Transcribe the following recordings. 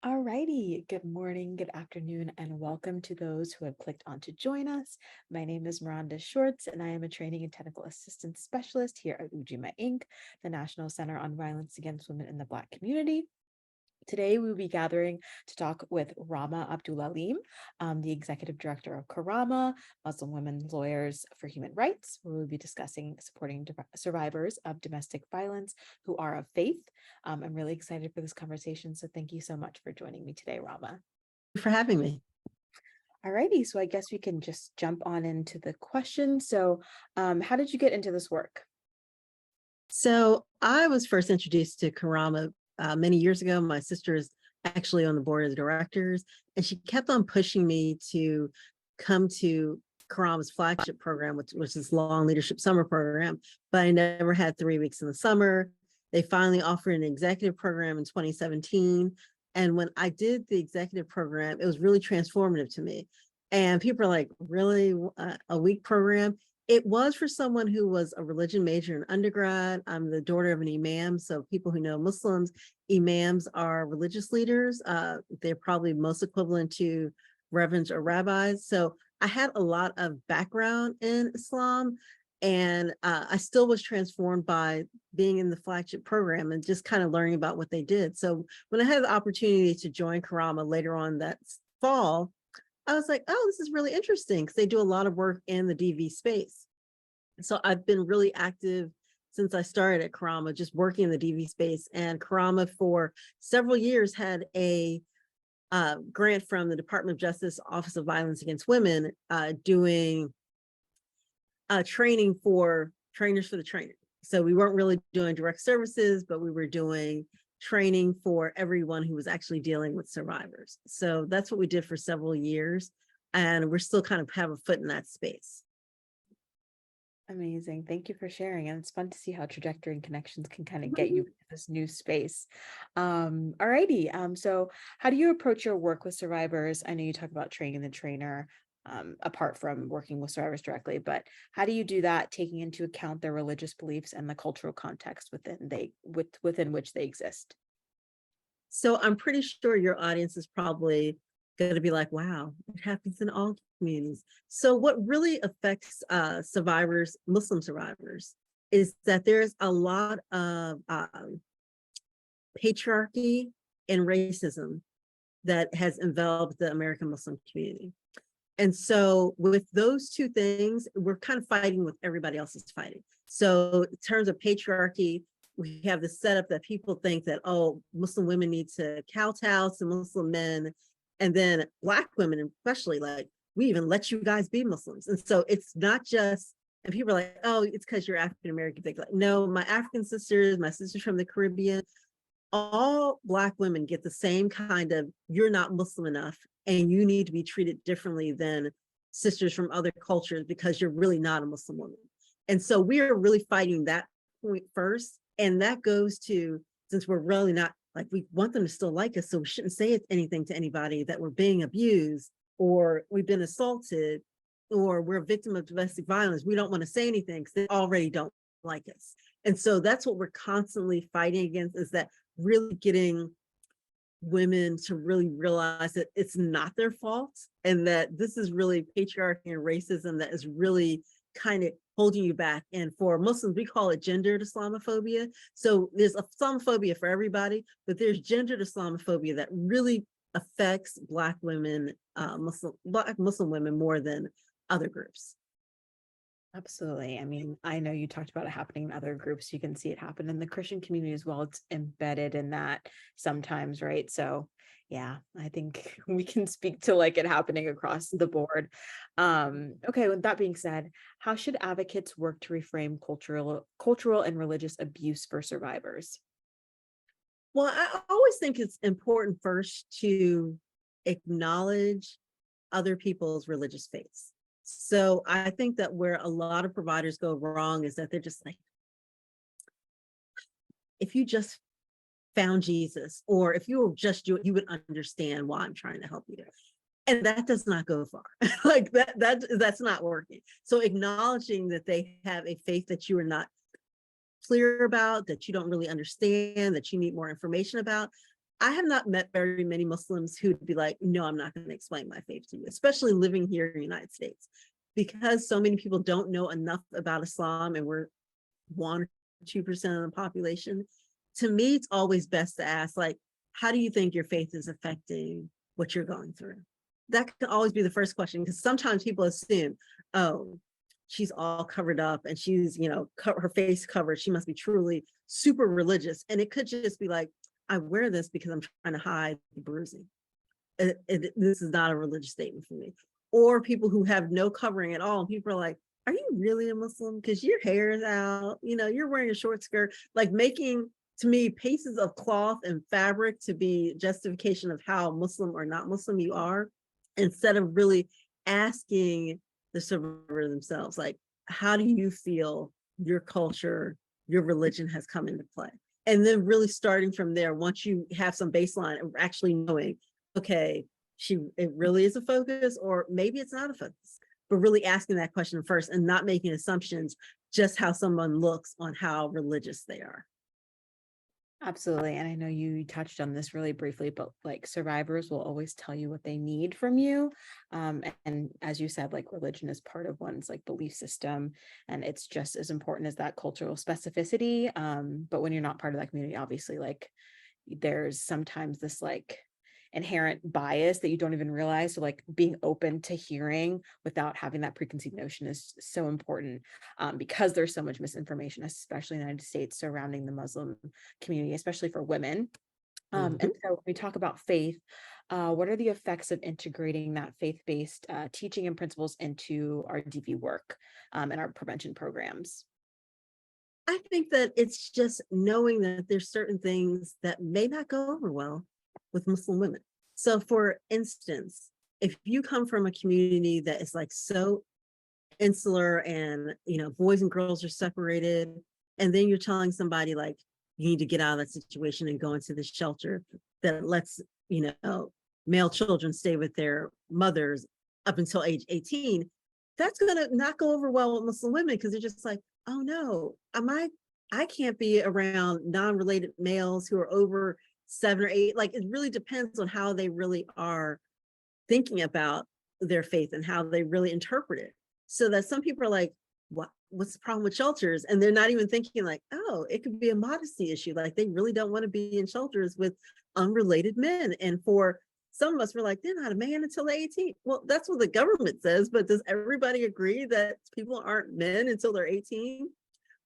Alrighty, good morning, good afternoon, and welcome to those who have clicked on to join us. My name is Miranda Schwartz, and I am a training and technical assistance specialist here at Ujima Inc., the National Center on Violence Against Women in the Black Community. Today, we will be gathering to talk with Rama Abdulalim, the Executive Director of Karama, Muslim Women Lawyers for Human Rights, where we'll be discussing supporting survivors of domestic violence who are of faith. I'm really excited for this conversation, so thank you so much for joining me today, Rama. For having me. Alrighty, so I guess we can just jump on into the question. So how did you get into this work? So I was first introduced to Karama many years ago. My sister is actually on the board of directors, and she kept on pushing me to come to Karama's flagship program, which was this long leadership summer program, but I never had 3 weeks in the summer. They finally offered an executive program in 2017. And when I did the executive program, it was really transformative to me. And people are like, really, a week program? It was for someone who was a religion major in undergrad. I'm the daughter of an imam, so people who know Muslims, imams are religious leaders. They're probably most equivalent to reverends or rabbis. So I had a lot of background in Islam, and I still was transformed by being in the flagship program and just kind of learning about what they did. So when I had the opportunity to join Karama later on that fall, I was like, oh, this is really interesting because they do a lot of work in the DV space. So I've been really active since I started at Karama, just working in the DV space. And Karama for several years had a grant from the Department of Justice Office of Violence Against Women doing training for trainers for the trainer. So we weren't really doing direct services, but we were doing training for everyone who was actually dealing with survivors. So that's what we did for several years. And we're still kind of have a foot in that space. Amazing. Thank you for sharing. And it's fun to see how trajectory and connections can kind of get you into this new space. Alrighty. So how do you approach your work with survivors? I know you talk about training the trainer, apart from working with survivors directly, but how do you do that, taking into account their religious beliefs and the cultural context within which they exist? So I'm pretty sure your audience is probably going to be like, wow, it happens in all communities. So what really affects survivors, Muslim survivors, is that there's a lot of patriarchy and racism that has enveloped the American Muslim community. And so with those two things, we're kind of fighting with everybody else is fighting. So in terms of patriarchy, we have the setup that people think that, oh, Muslim women need to kowtow to Muslim men. And then Black women, especially, like, we even let you guys be Muslims. And so it's not just, and people are like, oh, it's because you're African American. Like, no, my African sisters, my sisters from the Caribbean, all Black women get the same kind of, you're not Muslim enough and you need to be treated differently than sisters from other cultures because you're really not a Muslim woman. And so we are really fighting that point first. And that goes to, since we're really not, like, we want them to still like us, so we shouldn't say anything to anybody that we're being abused or we've been assaulted or we're a victim of domestic violence. We don't want to say anything because they already don't like us. And so that's what we're constantly fighting against, is that really getting women to really realize that it's not their fault and that this is really patriarchy and racism that is really kind of holding you back. And for Muslims, we call it gendered Islamophobia. So there's Islamophobia for everybody, but there's gendered Islamophobia that really affects Black women, Black Muslim women more than other groups. Absolutely. I mean, I know you talked about it happening in other groups. You can see it happen in the Christian community as well. It's embedded in that sometimes, right? So yeah, I think we can speak to like it happening across the board. Okay, with that being said, how should advocates work to reframe cultural and religious abuse for survivors? Well, I always think it's important first to acknowledge other people's religious faiths. So I think that where a lot of providers go wrong is that they're just like, if you just found Jesus, or if you were just you, you would understand why I'm trying to help you. And that does not go far. Like that's not working. So acknowledging that they have a faith that you are not clear about, that you don't really understand, that you need more information about, I have not met very many Muslims who'd be like, no, I'm not going to explain my faith to you, especially living here in the United States, because so many people don't know enough about Islam and we're 1 or 2% of the population. To me, it's always best to ask, like, how do you think your faith is affecting what you're going through? That can always be the first question, because sometimes people assume, oh, she's all covered up and she's, her face covered. She must be truly super religious. And it could just be like, I wear this because I'm trying to hide the bruising. This is not a religious statement for me. Or people who have no covering at all. People are like, are you really a Muslim? Because your hair is out, you're wearing a short skirt, like making, to me, pieces of cloth and fabric to be justification of how Muslim or not Muslim you are, instead of really asking the survivor themselves, like, how do you feel your culture, your religion has come into play? And then really starting from there, once you have some baseline of actually knowing, okay, it really is a focus, or maybe it's not a focus, but really asking that question first and not making assumptions just how someone looks on how religious they are. Absolutely. And I know you touched on this really briefly, but like survivors will always tell you what they need from you. And as you said, like religion is part of one's like belief system, and it's just as important as that cultural specificity. But when you're not part of that community, obviously, like there's sometimes this like inherent bias that you don't even realize. So like being open to hearing without having that preconceived notion is so important, because there's so much misinformation, especially in the United States, surrounding the Muslim community, especially for women. And so when we talk about faith, what are the effects of integrating that faith-based teaching and principles into our DV work and our prevention programs? I think that it's just knowing that there's certain things that may not go over well with Muslim women. So for instance, if you come from a community that is like so insular and, boys and girls are separated, and then you're telling somebody like, you need to get out of that situation and go into this shelter that lets, male children stay with their mothers up until age 18, that's going to not go over well with Muslim women, because they're just like, oh no, I can't be around non-related males who are over 7 or 8. Like, it really depends on how they really are thinking about their faith and how they really interpret it. So that some people are like, what's the problem with shelters? And they're not even thinking like, oh, it could be a modesty issue. Like, they really don't want to be in shelters with unrelated men. And for some of us, we're like, they're not a man until they're 18. Well, that's what the government says, but does everybody agree that people aren't men until they're 18?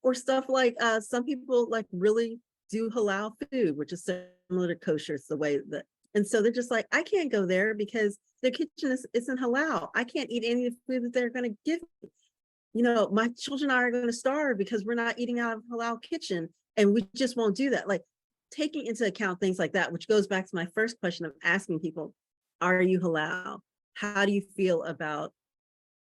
Or stuff like some people like really do halal food, which is similar to kosher. It's the way that, and so they're just like, I can't go there because their kitchen isn't halal. I can't eat any of the food that they're going to give me. My children are going to starve because we're not eating out of a halal kitchen, and we just won't do that. Like, taking into account things like that, which goes back to my first question of asking people, are you halal? How do you feel about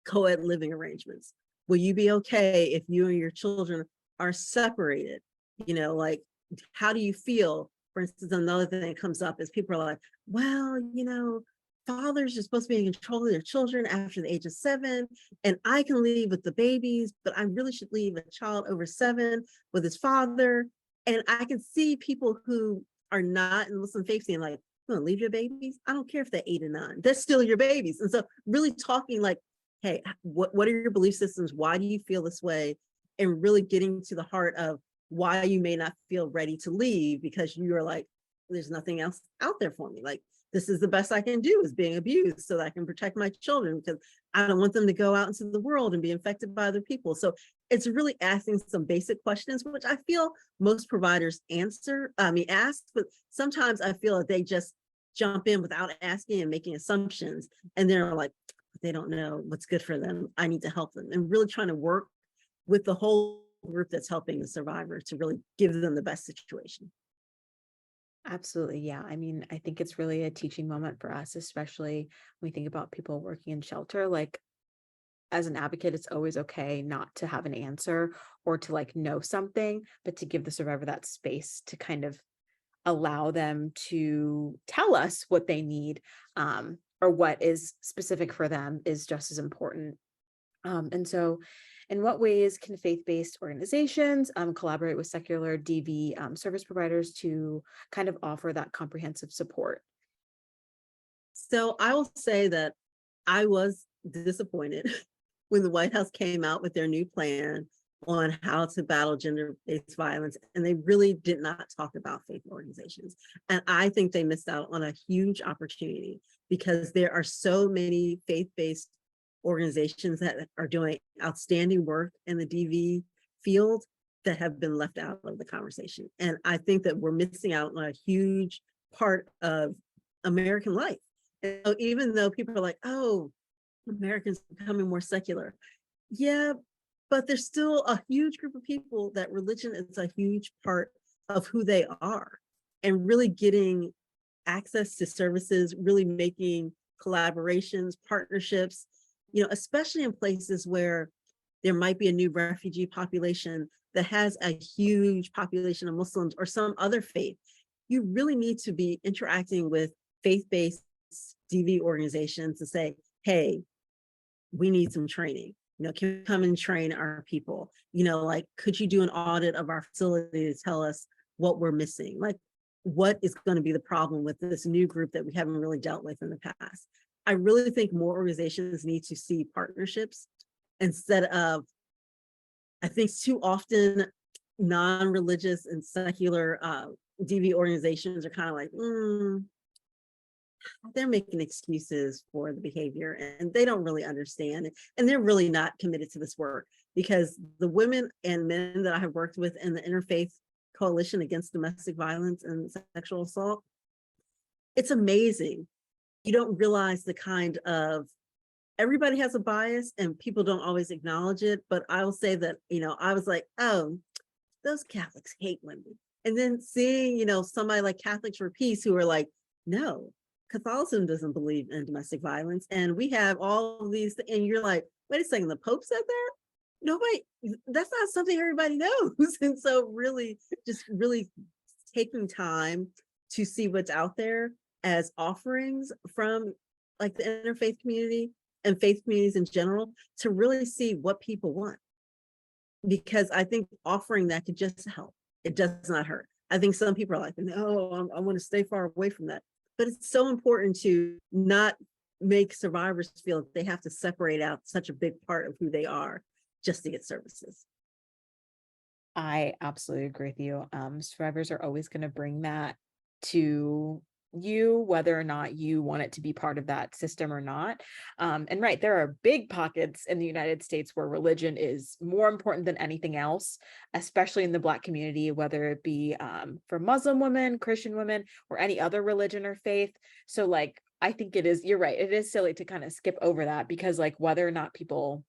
co-ed living arrangements? Will you be okay if you and your children are separated? Like, how do you feel? For instance, another thing that comes up is people are like, well, fathers are supposed to be in control of their children after the age of 7, and I can leave with the babies, but I really should leave a child over 7 with his father. And I can see people who are not in Muslim faith saying like, I'm gonna leave your babies. I don't care if they're 8 or 9. They're still your babies. And so really talking like, hey, what are your belief systems? Why do you feel this way? And really getting to the heart of why you may not feel ready to leave, because you are like, there's nothing else out there for me. Like, this is the best I can do, is being abused so that I can protect my children, because I don't want them to go out into the world and be infected by other people. So it's really asking some basic questions, which I feel most providers ask, but sometimes I feel that they just jump in without asking and making assumptions. And they're like, they don't know what's good for them. I need to help them. And really trying to work with the whole group that's helping the survivor to really give them the best situation. Absolutely. Yeah. I mean, I think it's really a teaching moment for us, especially when we think about people working in shelter. Like, as an advocate, it's always okay not to have an answer or to like know something, but to give the survivor that space to kind of allow them to tell us what they need, or what is specific for them is just as important. And so In what ways can faith-based organizations collaborate with secular DV service providers to kind of offer that comprehensive support? So I will say that I was disappointed when the White House came out with their new plan on how to battle gender-based violence, and they really did not talk about faith organizations. And I think they missed out on a huge opportunity because there are so many faith-based organizations that are doing outstanding work in the DV field that have been left out of the conversation. And I think that we're missing out on a huge part of American life. And so even though people are like, oh, Americans are becoming more secular. Yeah, but there's still a huge group of people that religion is a huge part of who they are. And really getting access to services, really making collaborations, partnerships, especially in places where there might be a new refugee population that has a huge population of Muslims or some other faith. You really need to be interacting with faith-based DV organizations to say, hey, we need some training. Can you come and train our people? Like, could you do an audit of our facility to tell us what we're missing? Like, what is going to be the problem with this new group that we haven't really dealt with in the past? I really think more organizations need to see partnerships instead of, I think too often non-religious and secular DV organizations are kind of like, they're making excuses for the behavior and they don't really understand. And they're really not committed to this work, because the women and men that I have worked with in the Interfaith Coalition Against Domestic Violence and Sexual Assault, it's amazing. You don't realize the kind of, everybody has a bias and people don't always acknowledge it. But I will say that, I was like, oh, those Catholics hate women. And then seeing, somebody like Catholics for Peace who are like, no, Catholicism doesn't believe in domestic violence. And we have all of these, and you're like, wait a second, the Pope said that? Nobody, that's not something everybody knows. And so really, just really taking time to see what's out there as offerings from like the interfaith community and faith communities in general to really see what people want. Because I think offering that could just help. It does not hurt. I think some people are like, no, I want to stay far away from that. But it's so important to not make survivors feel that they have to separate out such a big part of who they are just to get services. I absolutely agree with you. Survivors are always going to bring that to you, whether or not you want it to be part of that system or not. And right, there are big pockets in the United States where religion is more important than anything else, especially in the Black community, whether it be for Muslim women, Christian women, or any other religion or faith. So like, I think you're right, it is silly to kind of skip over that, because like whether or not people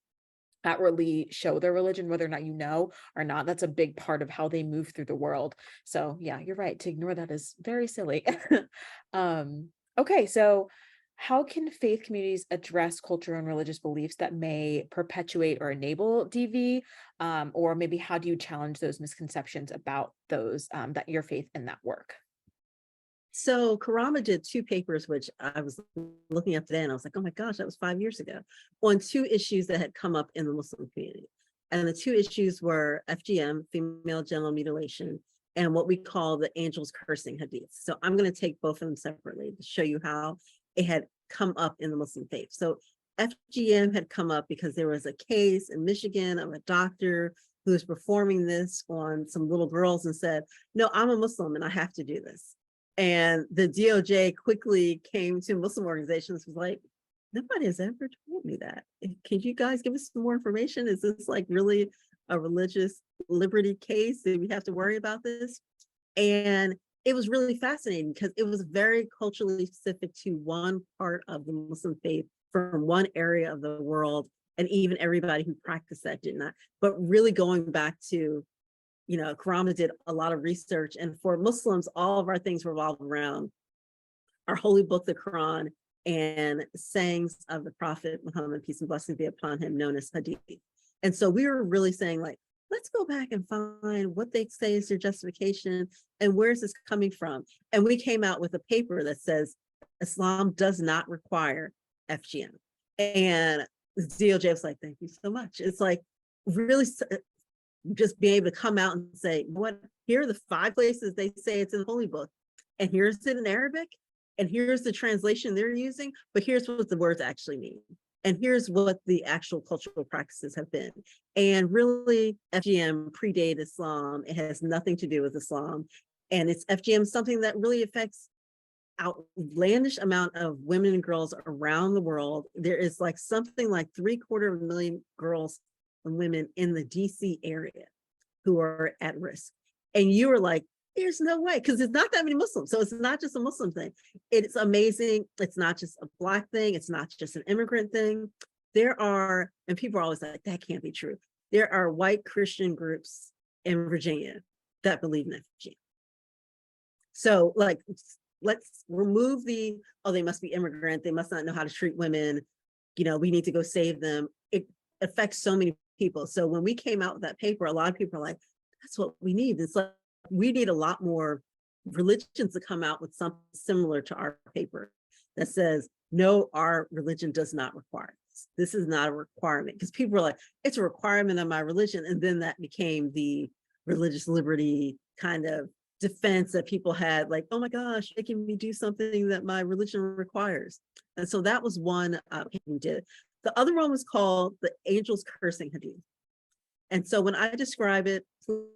outwardly show their religion, whether or not or not, that's a big part of how they move through the world. So yeah, you're right, to ignore that is very silly. Okay, so how can faith communities address cultural and religious beliefs that may perpetuate or enable DV, or maybe how do you challenge those misconceptions about those that your faith in that work? So Karama did 2 papers, which I was looking up today, and I was like, oh my gosh, that was 5 years ago, on 2 issues that had come up in the Muslim community. And the 2 issues were FGM, female genital mutilation, and what we call the angel's cursing hadith. So I'm going to take both of them separately to show you how it had come up in the Muslim faith. So FGM had come up because there was a case in Michigan of a doctor who was performing this on some little girls and said, no, I'm a Muslim and I have to do this. And the DOJ quickly came to Muslim organizations, was like, nobody has ever told me that. Can you guys give us some more information? Is this like really a religious liberty case? Do we have to worry about this? And it was really fascinating because it was very culturally specific to one part of the Muslim faith from one area of the world. And even everybody who practiced that did not. But really going back to, Karama did a lot of research, and for Muslims, all of our things revolve around our holy book, the Quran, and sayings of the Prophet Muhammad, peace and blessings be upon him, known as hadith. And so we were really saying, like, let's go back and find what they say is their justification and where is this coming from. And we came out with a paper that says Islam does not require FGM. And the DOJ was like, thank you so much. It's like, really just be able to come out and say, what, here are the 5 places they say it's in the Holy Book, and here's it in Arabic, and here's the translation they're using, but here's what the words actually mean. And here's what the actual cultural practices have been. And really, FGM predated Islam. It has nothing to do with Islam. And it's FGM something that really affects outlandish amount of women and girls around the world. There is like something like 750,000 girls and women in the DC area who are at risk. And you were like, there's no way, because there's not that many Muslims. So it's not just a Muslim thing. It's amazing. It's not just a Black thing. It's not just an immigrant thing. There are, and people are always like, that can't be true. There are white Christian groups in Virginia that believe in FGM. So like, let's remove the, oh, they must be immigrant, they must not know how to treat women, we need to go save them. It affects so many people. So when we came out with that paper, a lot of people are like, that's what we need. It's like, we need a lot more religions to come out with something similar to our paper that says, no, our religion does not require this. This is not a requirement. Because people are like, it's a requirement of my religion. And then that became the religious liberty kind of defense that people had, like, oh my gosh, making me do something that my religion requires. And so that was one we did. The other one was called the Angels Cursing Hadith. And so when I describe it,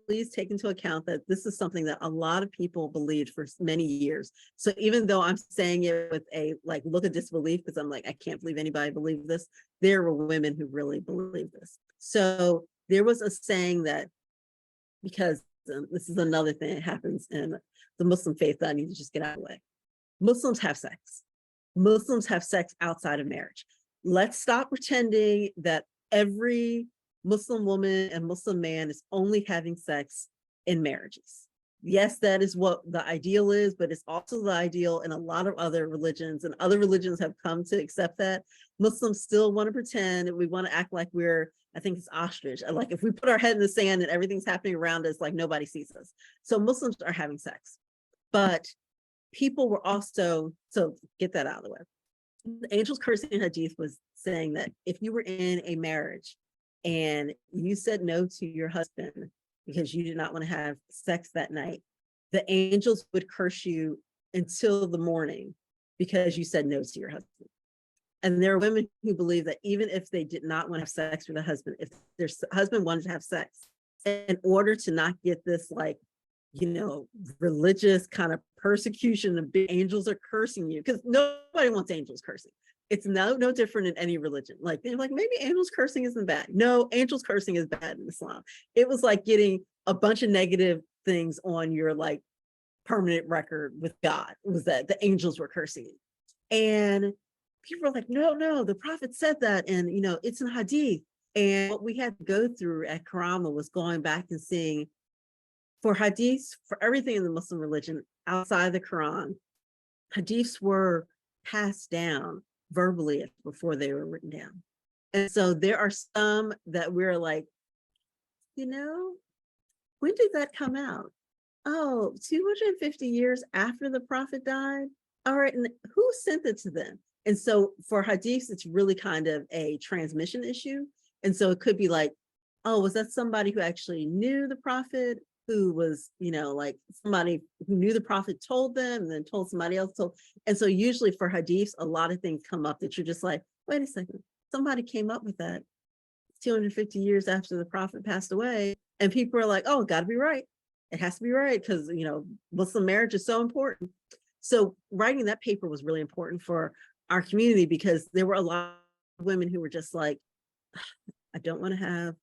please take into account that this is something that a lot of people believed for many years. So even though I'm saying it with a like look of disbelief, because I'm like, I can't believe anybody believed this, there were women who really believed this. So there was a saying that, because this is another thing that happens in the Muslim faith that I need to just get out of the way. Muslims have sex. Muslims have sex outside of marriage. Let's stop pretending that every Muslim woman and Muslim man is only having sex in marriages. Yes, that is what the ideal is, but it's also the ideal in a lot of other religions, and other religions have come to accept that. Muslims still want to pretend, and we want to act like we're, I think it's ostrich. Like if we put our head in the sand and everything's happening around us, like nobody sees us. So Muslims are having sex, but people were also, so get that out of the way. The Angels Cursing Hadith was saying that if you were in a marriage and you said no to your husband because you did not want to have sex that night, the angels would curse you until the morning because you said no to your husband. And there are women who believe that even if they did not want to have sex with a husband, if their husband wanted to have sex, in order to not get this like, religious kind of persecution, the big angels are cursing you, because nobody wants angels cursing. It's no different in any religion. Like they're like, maybe angels cursing isn't bad. No, angels cursing is bad in Islam. It was like getting a bunch of negative things on your like permanent record with God. It was that the angels were cursing you. And people are like, no, the prophet said that, and it's in hadith. And what we had to go through at Karama was going back and seeing, for hadiths, for everything in the Muslim religion outside the Quran, hadiths were passed down verbally before they were written down. And so there are some that we're like, when did that come out? Oh, 250 years after the prophet died? All right, and who sent it to them? And so for hadiths, it's really kind of a transmission issue. And so it could be like, oh, was that somebody who actually knew the prophet, who was, like somebody who knew the prophet told them and then told somebody else told. And so usually for hadiths, a lot of things come up that you're just like, wait a second, somebody came up with that 250 years after the prophet passed away. And people are like, oh, it got to be right. It has to be right because, Muslim marriage is so important. So writing that paper was really important for our community, because there were a lot of women who were just like, I don't want to have,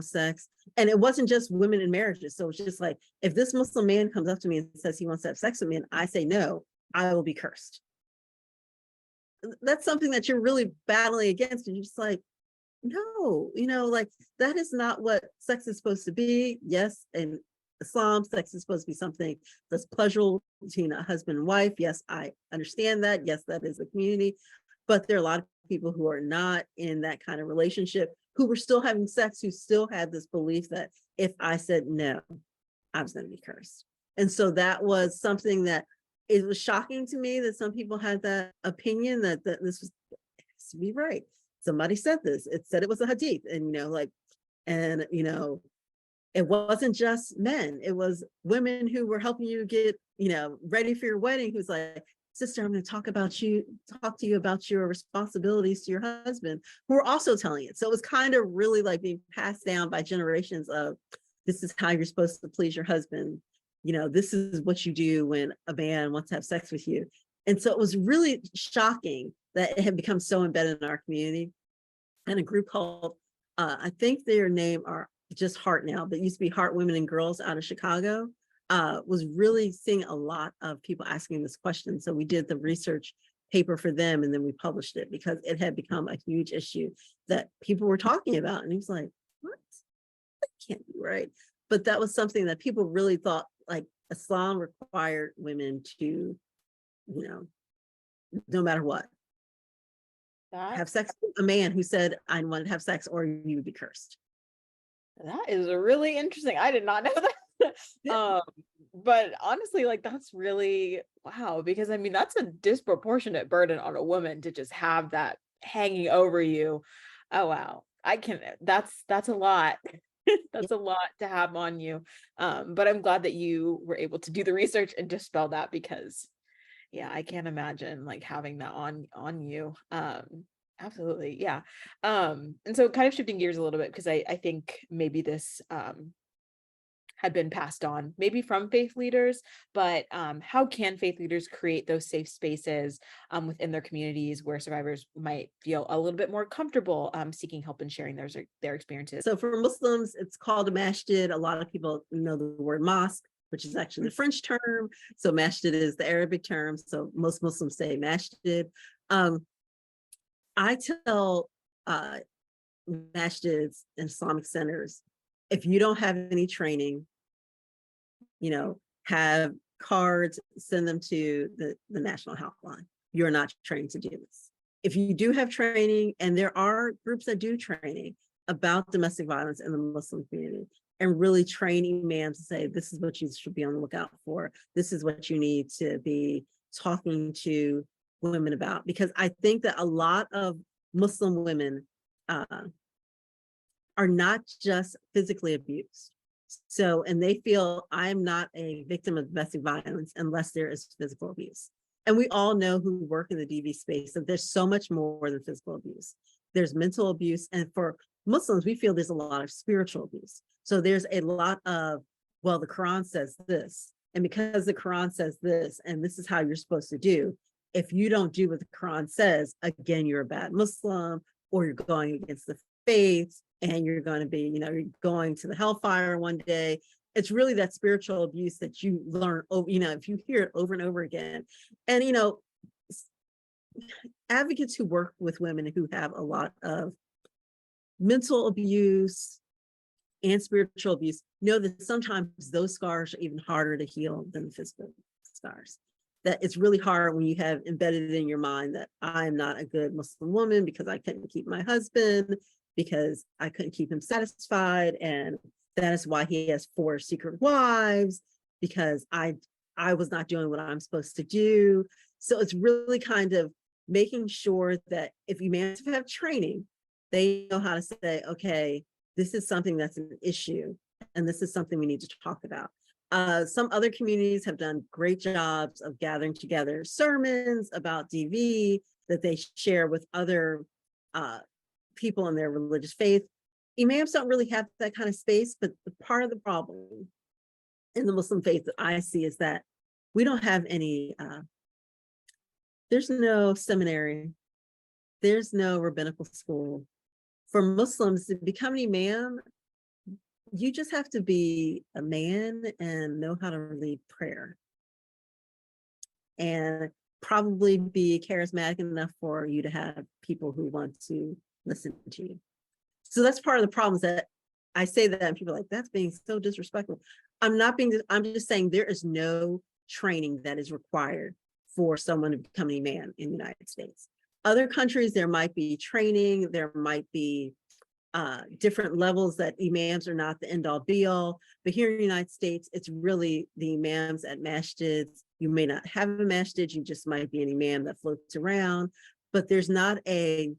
sex. And it wasn't just women in marriages. So it's just like, if this Muslim man comes up to me and says he wants to have sex with me and I say no, I will be cursed. That's something that you're really battling against. And you're just like, no, like that is not what sex is supposed to be. Yes, in Islam, sex is supposed to be something that's pleasurable between a husband and wife. Yes, I understand that. Yes, that is a community. But there are a lot of people who are not in that kind of relationship, who were still having sex, who still had this belief that if I said no, I was going to be cursed. And so that was something that it was shocking to me, that some people had that opinion that this was, it has to be right. Somebody said this, it said it was a hadith, and And, it wasn't just men, it was women who were helping you get, ready for your wedding, who's like, sister, I'm going to talk to you about your responsibilities to your husband, who are also telling it. So it was kind of really like being passed down by generations of, this is how you're supposed to please your husband. This is what you do when a man wants to have sex with you. And so it was really shocking that it had become so embedded in our community. And a group called, I think their name are just Heart now, but it used to be Heart Women and Girls out of Chicago, was really seeing a lot of people asking this question. So we did the research paper for them, and then we published it because it had become a huge issue that people were talking about. And he was like, what? That can't be right. But that was something that people really thought, like, Islam required women to, no matter what, That have sex with a man who said, I want to have sex, or you would be cursed. that is really interesting. I did not know that. Yeah. But honestly, like that's really wow, because I mean that's a disproportionate burden on a woman to just have that hanging over you. Oh wow. That's a lot. That's a lot to have on you. But I'm glad that you were able to do the research and dispel that because yeah, I can't imagine like having that on you. Absolutely. Yeah. And so kind of shifting gears a little bit because I think maybe this had been passed on maybe from faith leaders, but how can faith leaders create those safe spaces within their communities where survivors might feel a little bit more comfortable seeking help and sharing their experiences? So for Muslims, it's called a masjid. A lot of people know the word mosque, which is actually the French term. So masjid is the Arabic term. So most Muslims say masjid. I tell masjids and Islamic centers, if you don't have any training, have cards, send them to the national helpline. You're not trained to do this. If you do have training, and there are groups that do training about domestic violence in the Muslim community, and really train imams to say, this is what you should be on the lookout for. This is what you need to be talking to women about. Because I think that a lot of Muslim women are not just physically abused. So, and they feel I'm not a victim of domestic violence unless there is physical abuse. And we all know who work in the DV space that there's so much more than physical abuse. There's mental abuse. And for Muslims, we feel there's a lot of spiritual abuse. So there's a lot of, well, the Quran says this, and because the Quran says this, and this is how you're supposed to do, if you don't do what the Quran says, again, you're a bad Muslim, or you're going against the faith, and you're going to be, you're going to the hellfire one day. It's really that spiritual abuse that you learn, if you hear it over and over again. And, advocates who work with women who have a lot of mental abuse and spiritual abuse know that sometimes those scars are even harder to heal than the physical scars. That it's really hard when you have embedded in your mind that I'm not a good Muslim woman because I couldn't keep my husband, because I couldn't keep him satisfied. And that is why he has 4 secret wives, because I was not doing what I'm supposed to do. So it's really kind of making sure that if you manage to have training, they know how to say, okay, this is something that's an issue, and this is something we need to talk about. Some other communities have done great jobs of gathering together sermons about DV that they share with other people in their religious faith. Imams don't really have that kind of space, but the part of the problem in the Muslim faith that I see is that we don't have any, there's no seminary, there's no rabbinical school. For Muslims to become an imam, you just have to be a man and know how to lead prayer, and probably be charismatic enough for you to have people who want to listen to you. So that's part of the problems that I say that, and people are like, that's being so disrespectful. I'm just saying there is no training that is required for someone to become an imam in the United States. Other countries, there might be training, there might be different levels that imams are not the end all be all. But here in the United States, it's really the imams at masjids. You may not have a masjid, you just might be an imam that floats around, but there's not a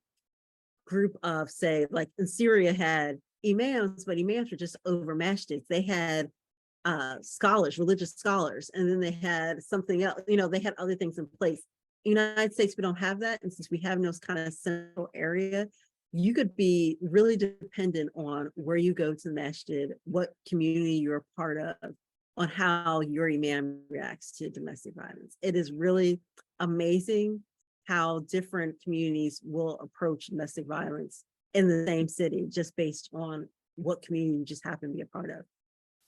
group of, say, like in Syria had imams, but imams were just overmatched. They had scholars, religious scholars, and then they had something else, they had other things in place. United States, we don't have that. And since we have no kind of central area, you could be really dependent on where you go to the masjid, what community you're a part of, on how your imam reacts to domestic violence. It is really amazing how different communities will approach domestic violence in the same city, just based on what community you just happen to be a part of.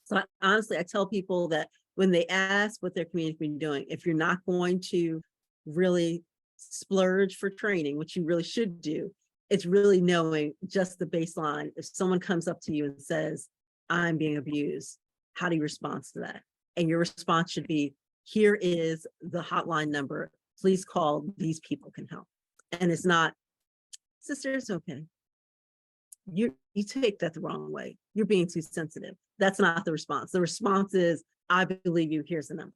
So honestly, I tell people that when they ask what their community has been doing, if you're not going to really splurge for training, which you really should do, it's really knowing just the baseline. If someone comes up to you and says, I'm being abused, how do you respond to that? And your response should be, here is the hotline number. Please call, these people can help. And it's not, sister, it's okay. You take that the wrong way. You're being too sensitive. That's not the response. The response is, I believe you, here's the number.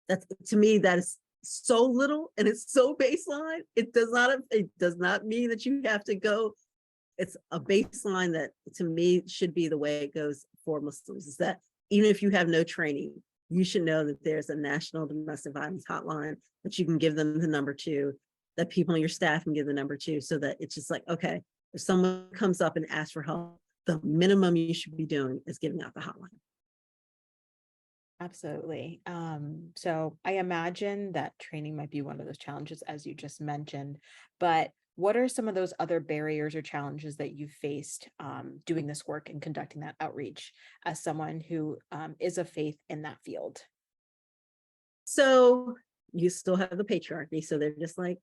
That's, to me, that is so little and it's so baseline. It does not mean that you have to go. It's a baseline that, to me, should be the way it goes for Muslims, is that even if you have no training, you should know that there's a national domestic violence hotline that you can give them the number to, that people on your staff can give the number to, so that it's just like, okay, if someone comes up and asks for help, the minimum you should be doing is giving out the hotline. Absolutely. So I imagine that training might be one of those challenges, as you just mentioned, but what are some of those other barriers or challenges that you've faced doing this work and conducting that outreach as someone who is of faith in that field? So you still have the patriarchy. So they're just like,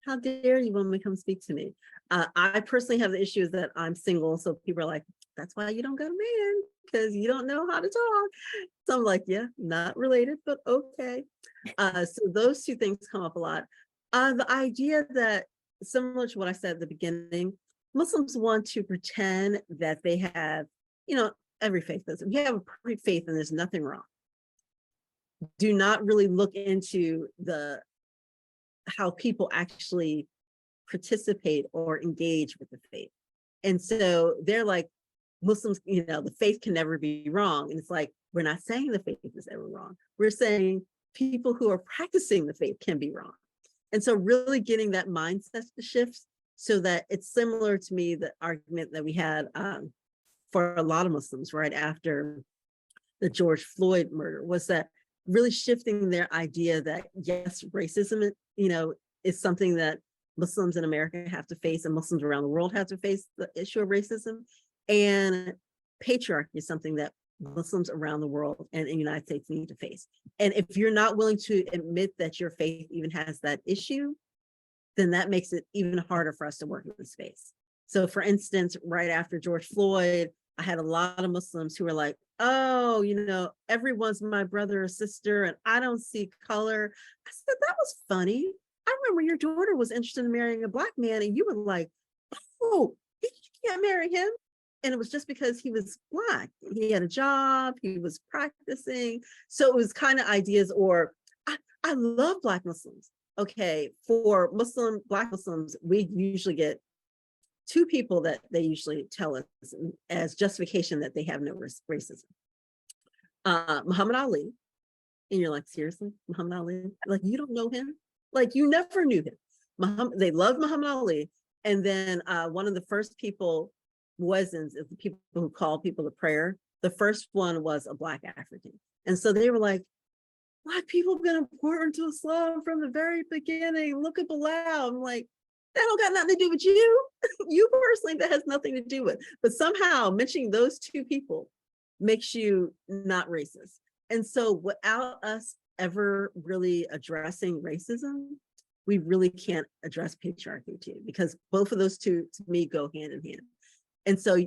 how dare you want me to come speak to me? I personally have the issue is that I'm single. So people are like, that's why you don't got a man, because you don't know how to talk. So I'm like, yeah, not related, but okay. So those two things come up a lot. The idea that, similar to what I said at the beginning, Muslims want to pretend that they have, every faith does. We have a perfect faith and there's nothing wrong. Do not really look into how people actually participate or engage with the faith. And so they're like, Muslims, the faith can never be wrong. And it's like, we're not saying the faith is ever wrong. We're saying people who are practicing the faith can be wrong. And so really getting that mindset to shift, so that it's similar to me, the argument that we had for a lot of Muslims right after the George Floyd murder, was that really shifting their idea that, yes, racism, is something that Muslims in America have to face, and Muslims around the world have to face the issue of racism. And patriarchy is something that Muslims around the world and in the United States need to face. And if you're not willing to admit that your faith even has that issue, then that makes it even harder for us to work in this space. So for instance, right after George Floyd, I had a lot of Muslims who were like, oh, everyone's my brother or sister and I don't see color. I said, that was funny. I remember your daughter was interested in marrying a Black man and you were like, oh, you can't marry him. And it was just because he was Black. He had a job, he was practicing. So it was kind of ideas, or I love Black Muslims. Okay, for Black Muslims, we usually get two people that they usually tell us as justification that they have no racism. Muhammad Ali. And you're like, seriously, Muhammad Ali? Like, you don't know him? Like, you never knew him. They love Muhammad Ali. And then one of the first people, muezzins, is the people who call people to prayer. The first one was a Black African. And so they were like, Black people have been important to Islam from the very beginning. Look at Bilal. I'm like, that don't got nothing to do with you. You personally, that has nothing to do with. But somehow mentioning those two people makes you not racist. And so without us ever really addressing racism, we really can't address patriarchy too, because both of those two, to me, go hand in hand. And so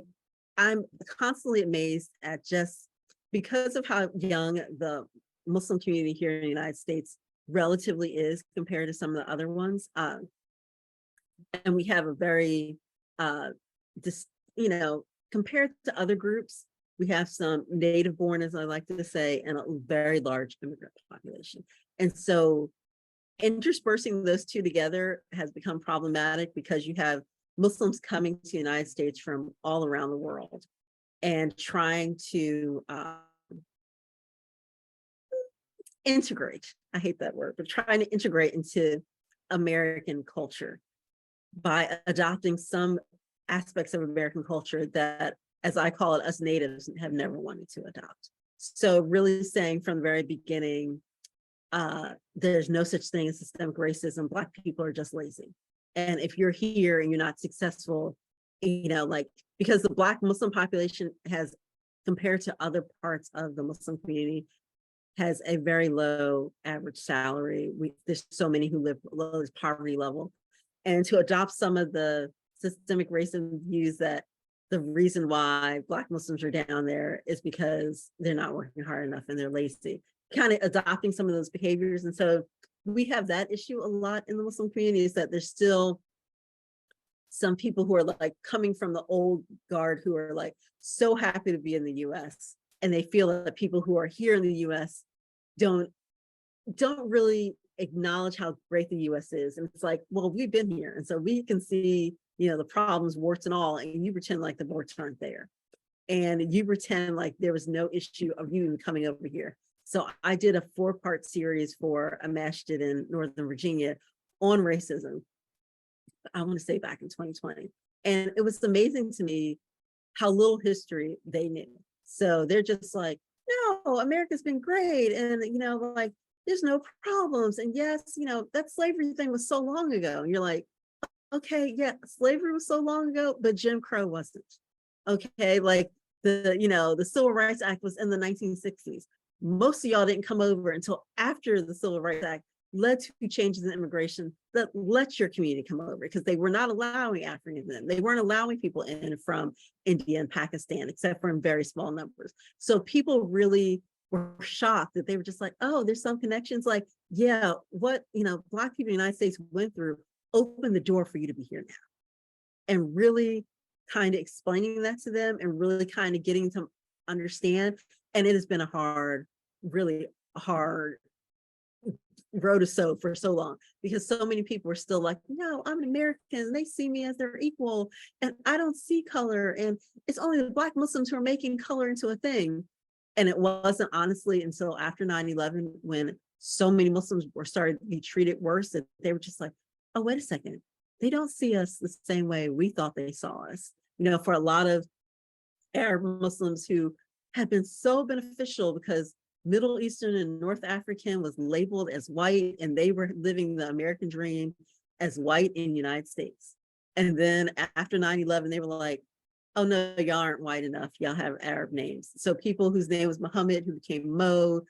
I'm constantly amazed at, just because of how young the Muslim community here in the United States relatively is compared to some of the other ones. And we have a very, compared to other groups, we have some native born, as I like to say, and a very large immigrant population. And so interspersing those two together has become problematic, because you have Muslims coming to the United States from all around the world and trying to integrate. I hate that word, but trying to integrate into American culture by adopting some aspects of American culture that, as I call it, us natives have never wanted to adopt. So really saying from the very beginning, there's no such thing as systemic racism. Black people are just lazy. And if you're here and you're not successful, like, because the Black Muslim population has, compared to other parts of the Muslim community, has a very low average salary. There's so many who live below this poverty level. And to adopt some of the systemic racism views that the reason why Black Muslims are down there is because they're not working hard enough and they're lazy, kind of adopting some of those behaviors. And so we have that issue a lot in the Muslim community, is that there's still some people who are like coming from the old guard who are like so happy to be in the US, and they feel that people who are here in the US don't really acknowledge how great the US is. And it's like, well, we've been here, and so we can see, the problems, warts and all, and you pretend like the warts aren't there. And you pretend like there was no issue of you coming over here. So I did a 4-part series for a masjid in Northern Virginia on racism, I want to say back in 2020. And it was amazing to me how little history they knew. So they're just like, no, America's been great. And, like, there's no problems. And yes, that slavery thing was so long ago. And you're like, okay, yeah, slavery was so long ago, but Jim Crow wasn't. Okay, like the Civil Rights Act was in the 1960s. Most of y'all didn't come over until after the Civil Rights Act led to changes in immigration that let your community come over, because they were not allowing Africans in. They weren't allowing people in from India and Pakistan, except for in very small numbers. So people really were shocked that they were just like, oh, there's some connections. Like, yeah, what, Black people in the United States went through opened the door for you to be here now. And really kind of explaining that to them and really kind of getting to understand. And it has been really hard road to sow for so long, because so many people are still like, no, I'm an American. They see me as their equal, and I don't see color. And it's only the Black Muslims who are making color into a thing. And it wasn't honestly until after 9/11, when so many Muslims were started to be treated worse, that they were just like, oh, wait a second. They don't see us the same way we thought they saw us. For a lot of Arab Muslims who have been so beneficial, because Middle Eastern and North African was labeled as white, and they were living the American dream as white in the United States. And then after 9/11, they were like, oh no, y'all aren't white enough. Y'all have Arab names. So people whose name was Muhammad, who became Mo,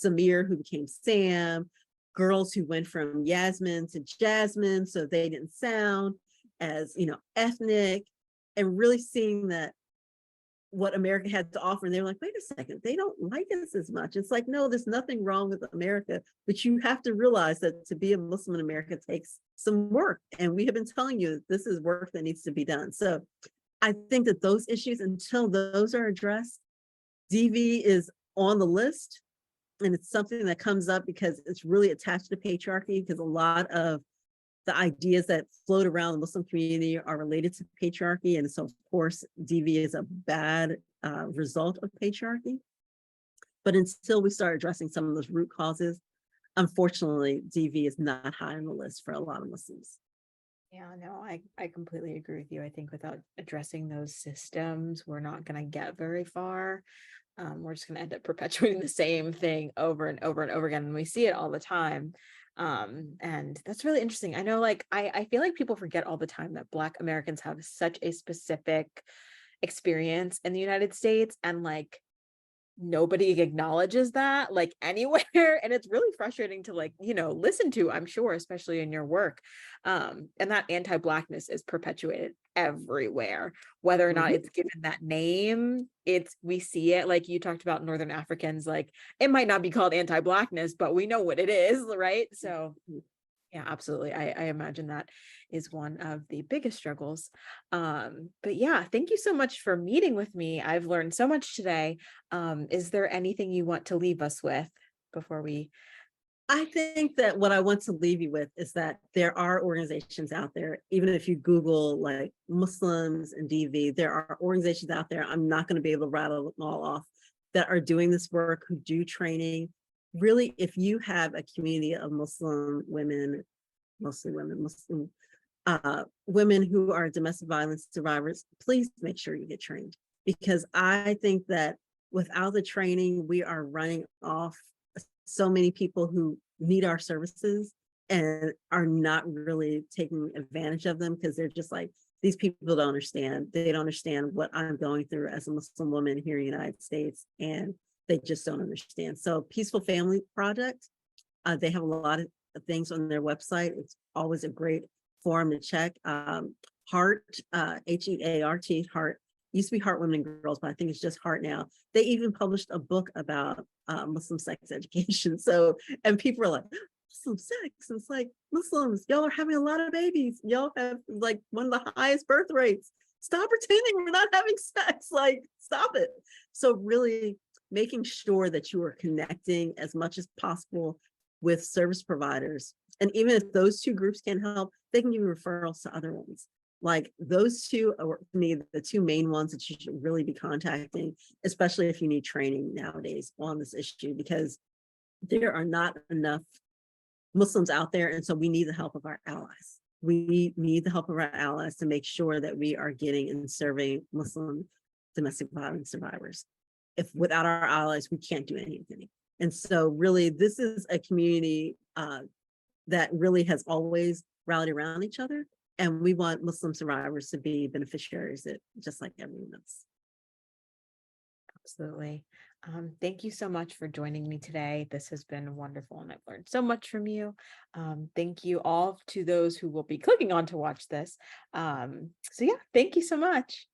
Samir, who became Sam, girls who went from Yasmin to Jasmine, so they didn't sound as, ethnic, and really seeing that what America had to offer. And they were like, wait a second, they don't like us as much. It's like, no, there's nothing wrong with America, but you have to realize that to be a Muslim in America takes some work. And we have been telling you this is work that needs to be done. So I think that those issues, until those are addressed, DV is on the list. And it's something that comes up because it's really attached to patriarchy, because a lot of the ideas that float around the Muslim community are related to patriarchy. And so, of course, DV is a bad result of patriarchy. But until we start addressing some of those root causes, unfortunately, DV is not high on the list for a lot of Muslims. Yeah, no, I completely agree with you. I think without addressing those systems, we're not going to get very far. We're just going to end up perpetuating the same thing over and over and over again. And we see it all the time. And that's really interesting. I know, like, I feel like people forget all the time that Black Americans have such a specific experience in the United States, and like nobody acknowledges that like anywhere. And it's really frustrating to listen to, I'm sure, especially in your work. And that anti-Blackness is perpetuated everywhere, whether or not it's given that name. We see it, like you talked about Northern Africans, like it might not be called anti-Blackness, but we know what it is, right? So yeah, absolutely. I imagine that is one of the biggest struggles. But yeah, thank you so much for meeting with me. I've learned so much today. Is there anything you want to leave us with before we I think that what I want to leave you with is that there are organizations out there, even if you Google like Muslims and DV, there are organizations out there. I'm not going to be able to rattle them all off that are doing this work, who do training. Really, if you have a community of Muslim women, mostly women, Muslim women who are domestic violence survivors, please make sure you get trained. Because I think that without the training, we are running off so many people who need our services and are not really taking advantage of them because they're just like, these people don't understand. They don't understand what I'm going through as a Muslim woman here in the United States, and they just don't understand. So Peaceful Family Project, they have a lot of things on their website. It's always a great forum to check. Heart, HEART, Heart, used to be Heart Women and Girls, but I think it's just Heart now. They even published a book about Muslim sex education. So, and people are like, Muslim sex. It's like, Muslims, y'all are having a lot of babies. Y'all have like one of the highest birth rates. Stop pretending we're not having sex. Like, stop it. So really making sure that you are connecting as much as possible with service providers. And even if those two groups can help, they can give you referrals to other ones. Like those two are, to me, the two main ones that you should really be contacting, especially if you need training nowadays on this issue, because there are not enough Muslims out there. And so we need the help of our allies. We need the help of our allies to make sure that we are getting and serving Muslim domestic violence survivors. If without our allies, we can't do anything. And so really, this is a community that really has always rallied around each other. And we want Muslim survivors to be beneficiaries of just like everyone else. Absolutely. Thank you so much for joining me today. This has been wonderful and I've learned so much from you. Thank you all to those who will be clicking on to watch this. So yeah, thank you so much.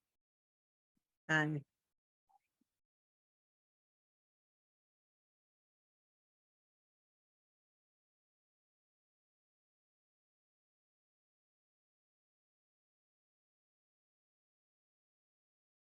And